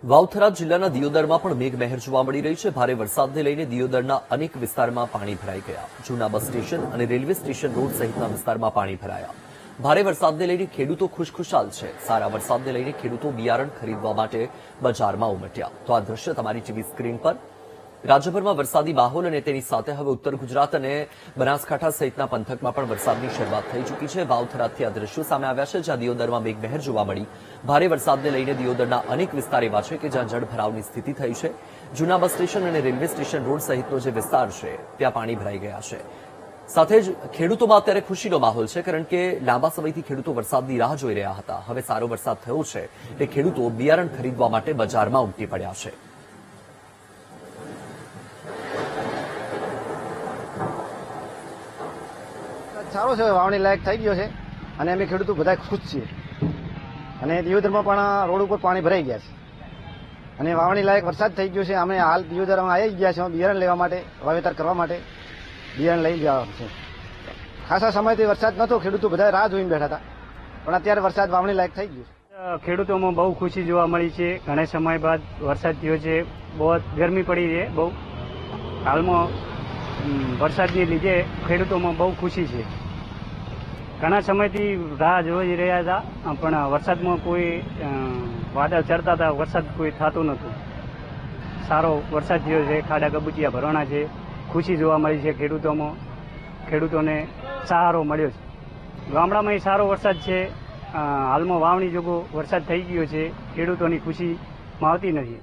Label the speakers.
Speaker 1: વાવથરા જિલ્લાના દિયોદરમાં પણ મેઘમહેર જોવા મળી રહી છે। ભારે વરસાદને લઈને દિયોદરના અનેક વિસ્તારમાં પાણી ભરાઈ ગયા। જૂના બસ સ્ટેશન અને રેલવે સ્ટેશન રોડ સહિતના વિસ્તારમાં પાણી ભરાયા। ભારે વરસાદને લઈને ખેડૂતો ખુશખુશાલ છે। સારા વરસાદને લઈને ખેડૂતો બિયારણ ખરીદવા માટે બજારમાં ઉમટ્યા। તો આ દ્રશ્ય તમારી ટીવી સ્ક્રીન પર। રાજ્યભરમાં વરસાદી માહોલ અને તેની સાથે હવે ઉત્તર ગુજરાત અને બનાસકાંઠા સહિતના પંથકમાં પણ વરસાદની શરૂઆત થઈ ચૂકી છે। વાવથરાથી આ દ્રશ્યો સામે આવ્યા છે, જ્યાં દિયોદરમાં મેઘમહેર જોવા મળી। ભારે વરસાદને લઈને દિયોદરના અનેક વિસ્તાર એવા છે કે જ્યાં જળભરાવની સ્થિતિ થઈ છે। જૂના બસ સ્ટેશન અને રેલવે સ્ટેશન રોડ સહિતનો જે વિસ્તાર છે ત્યાં પાણી ભરાઈ ગયા છે। સાથે જ ખેડૂતોમાં અત્યારે ખુશીનો માહોલ છે, કારણ કે લાંબા સમયથી ખેડૂતો વરસાદની રાહ જોઈ રહ્યા હતા। હવે સારો વરસાદ થયો છે એટલે ખેડૂતો બિયારણ ખરીદવા માટે બજારમાં ઉમટી પડ્યા છે।
Speaker 2: સારો છે, વાવણી લાયક થઈ ગયો છે અને અમે ખેડૂતો બધા ખુશ છીએ। અને દિયોદરમાં પણ રોડ ઉપર પાણી ભરાઈ ગયા છે અને વાવણી લાયક વરસાદ થઈ ગયો છે। અમે હાલ દિયોદરમાં આવી ગયા છીએ બિયારણ લેવા માટે, વાવેતર કરવા માટે બિયારણ લઈ ગયા છે। ખાસા સમયથી વરસાદ નહોતો, ખેડૂતો બધા રાહ જોઈને બેઠા હતા, પણ અત્યારે વરસાદ વાવણી લાયક થઈ ગયો છે।
Speaker 3: ખેડૂતોમાં બહુ ખુશી જોવા મળી છે। ઘણા સમય બાદ વરસાદ થયો છે। બહુ ગરમી પડી છે બહુ। હાલમાં વરસાદને લીધે ખેડૂતોમાં બહુ ખુશી છે। ઘણા સમયથી રાહ જોઈ રહ્યા હતા, પણ વરસાદમાં કોઈ વાદળ ચડતા હતા, વરસાદ કોઈ થતો નહોતો। સારો વરસાદ થયો છે, ખાડા કબૂચિયા ભરવાના છે, ખુશી જોવા મળી છે ખેડૂતોમાં। ખેડૂતોને સહારો મળ્યો છે। ગામડામાં સારો વરસાદ છે। હાલમાં વાવણી જોગો વરસાદ થઈ ગયો છે, ખેડૂતોની ખુશીમાં આવતી નથી।